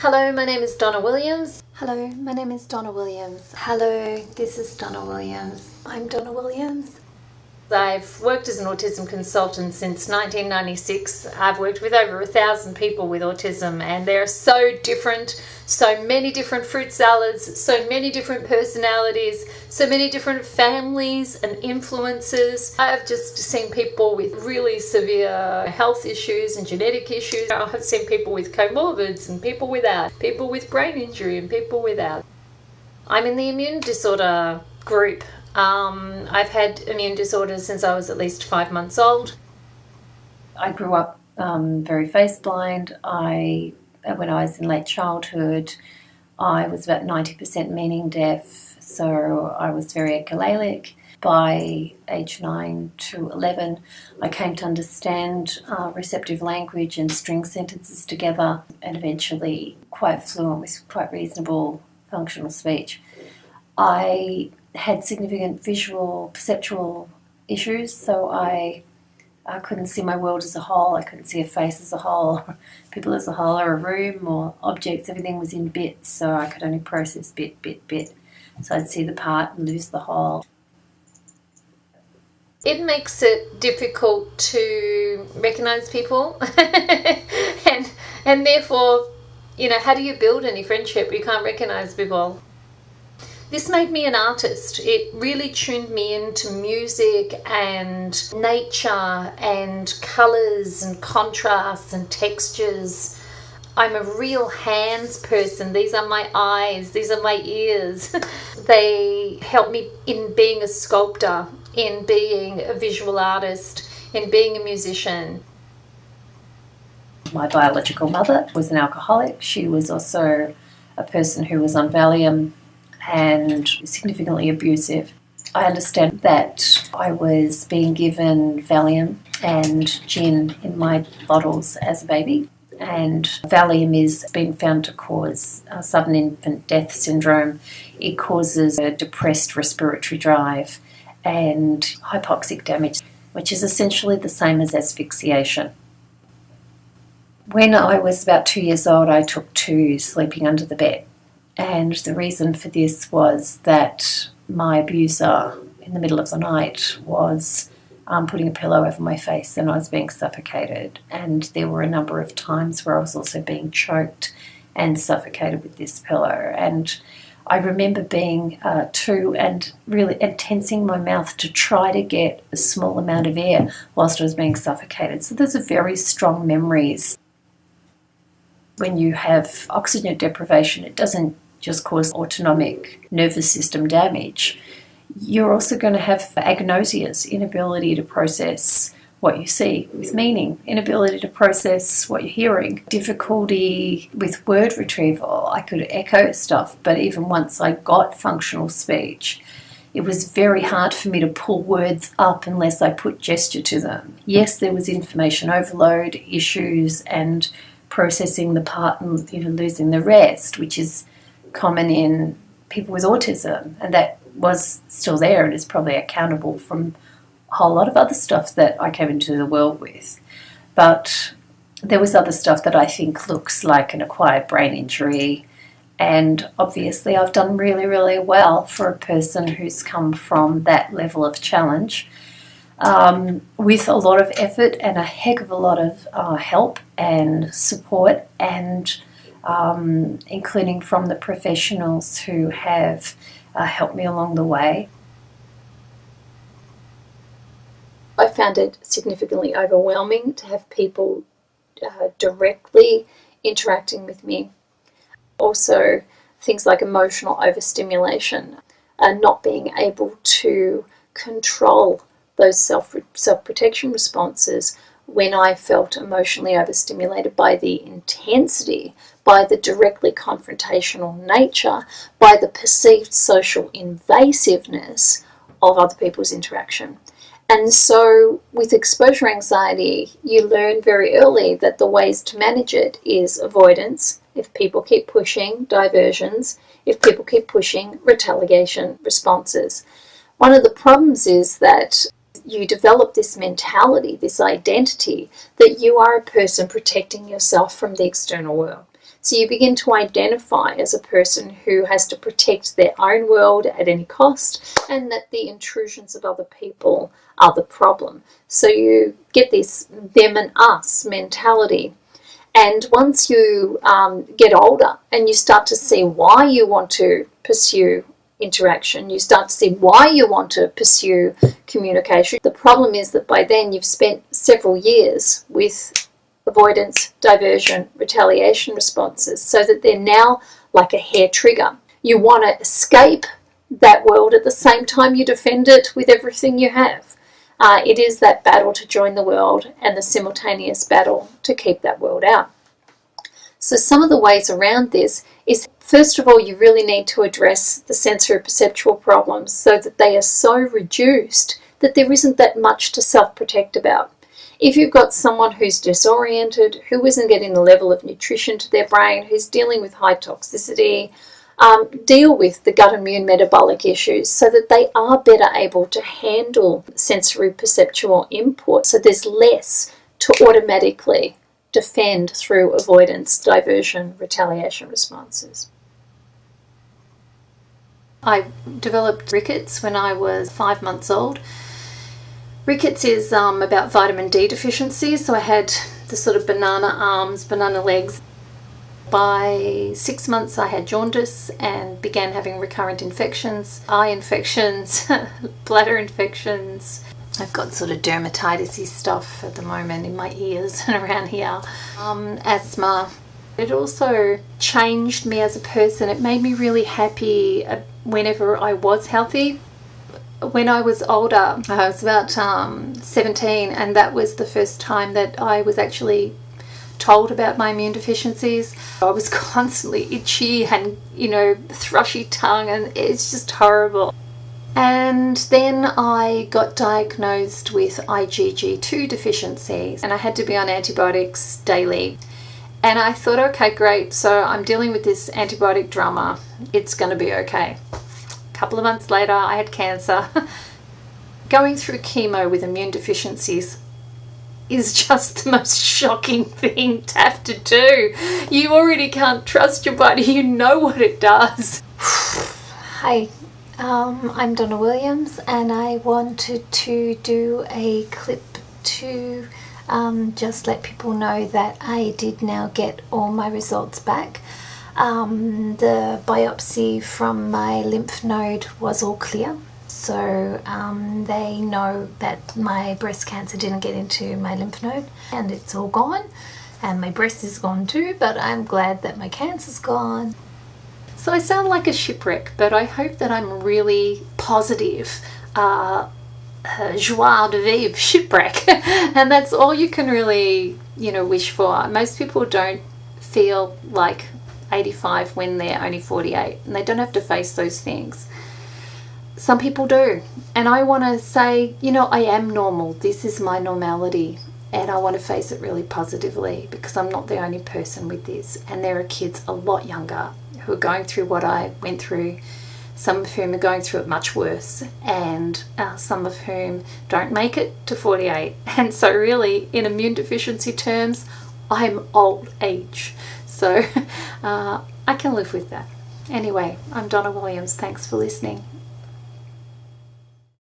Hello, my name is Donna Williams. Hello, my name is Donna Williams. Hello, this is Donna Williams. I'm Donna Williams. I've worked as an autism consultant since 1996. I've worked with over 1,000 people with autism, and they're so different, so many different fruit salads, so many different personalities, so many different families and influences. I've just seen people with really severe health issues and genetic issues. I've seen people with comorbids and people without, people with brain injury and people without. I'm in the immune disorder group. I've had immune disorders since I was at least 5 months old. I grew up very face blind. When I was in late childhood, I was about 90% meaning deaf, so I was very echolalic. By age 9 to 11, I came to understand receptive language and string sentences together, and eventually quite fluent with quite reasonable functional speech. I had significant visual, perceptual issues, so I couldn't see my world as a whole. I couldn't see a face as a whole, people as a whole, or a room, or objects. Everything was in bits, so I could only process bit. So I'd see the part and lose the whole. It makes it difficult to recognise people and therefore, how do you build any friendship? You can't recognise people. This made me an artist. It really tuned me into music and nature and colours and contrasts and textures. I'm a real hands person. These are my eyes, these are my ears. They help me in being a sculptor, in being a visual artist, in being a musician. My biological mother was an alcoholic. She was also a person who was on Valium and significantly abusive. I understand that I was being given Valium and gin in my bottles as a baby, and Valium is been found to cause sudden infant death syndrome. It causes a depressed respiratory drive and hypoxic damage, which is essentially the same as asphyxiation. When I was about 2 years old, I took to sleeping under the bed. And the reason for this was that my abuser, in the middle of the night, was putting a pillow over my face and I was being suffocated. And there were a number of times where I was also being choked and suffocated with this pillow. And I remember being 2 and tensing my mouth to try to get a small amount of air whilst I was being suffocated. So those are very strong memories. When you have oxygen deprivation, it doesn't just cause autonomic nervous system damage. You're also going to have agnosias, inability to process what you see with meaning, inability to process what you're hearing, difficulty with word retrieval. I could echo stuff, but even once I got functional speech, it was very hard for me to pull words up unless I put gesture to them. Yes, there was information overload issues and processing the part and losing the rest, which is common in people with autism, and that was still there and is probably accountable from a whole lot of other stuff that I came into the world with. But there was other stuff that I think looks like an acquired brain injury, and obviously I've done really, really well for a person who's come from that level of challenge. With a lot of effort and a heck of a lot of help and support, and including from the professionals who have helped me along the way. I found it significantly overwhelming to have people directly interacting with me. Also, things like emotional overstimulation and not being able to control those self-protection responses when I felt emotionally overstimulated by the intensity, by the directly confrontational nature, by the perceived social invasiveness of other people's interaction. And so with exposure anxiety, you learn very early that the ways to manage it is avoidance. If people keep pushing, diversions. If people keep pushing, retaliation responses. One of the problems is that you develop this mentality, this identity, that you are a person protecting yourself from the external world. So you begin to identify as a person who has to protect their own world at any cost, and that the intrusions of other people are the problem. So you get this them and us mentality. And once you get older and you start to see why you want to pursue interaction, you start to see why you want to pursue communication. The problem is that by then you've spent several years with avoidance, diversion, retaliation responses, so that they're now like a hair trigger. You want to escape that world at the same time you defend it with everything you have. It is that battle to join the world and the simultaneous battle to keep that world out. So some of the ways around this is, first of all, you really need to address the sensory perceptual problems so that they are so reduced that there isn't that much to self-protect about. If you've got someone who's disoriented, who isn't getting the level of nutrition to their brain, who's dealing with high toxicity, deal with the gut immune metabolic issues so that they are better able to handle sensory perceptual input. So there's less to automatically defend through avoidance, diversion, retaliation responses. I developed rickets when I was 5 months old. Rickets is about vitamin D deficiency, so I had the sort of banana arms, banana legs. By 6 months I had jaundice and began having recurrent infections, eye infections, bladder infections. I've got sort of dermatitis-y stuff at the moment in my ears and around here. Asthma. It also changed me as a person. It made me really happy whenever I was healthy. When I was older, I was about 17, and that was the first time that I was actually told about my immune deficiencies. I was constantly itchy and, thrushy tongue, and it's just horrible. And then I got diagnosed with IgG2 deficiency, and I had to be on antibiotics daily. And I thought, okay, great, so I'm dealing with this antibiotic drama. It's going to be okay. A couple of months later, I had cancer. Going through chemo with immune deficiencies is just the most shocking thing to have to do. You already can't trust your body. You know what it does. Hi, I'm Donna Williams, and I wanted to do a clip to just let people know that I did now get all my results back. The biopsy from my lymph node was all clear, so they know that my breast cancer didn't get into my lymph node, and it's all gone, and my breast is gone too, but I'm glad that my cancer's gone. So I sound like a shipwreck, but I hope that I'm really positive, joie de vivre shipwreck. And that's all you can really, wish for. Most people don't feel like 85 when they're only 48, and they don't have to face those things. Some people do. And I want to say, I am normal. This is my normality. And I want to face it really positively, because I'm not the only person with this. And there are kids a lot younger who are going through what I went through, some of whom are going through it much worse, and some of whom don't make it to 48. And so really, in immune deficiency terms, I'm old age. So I can live with that. Anyway, I'm Donna Williams. Thanks for listening.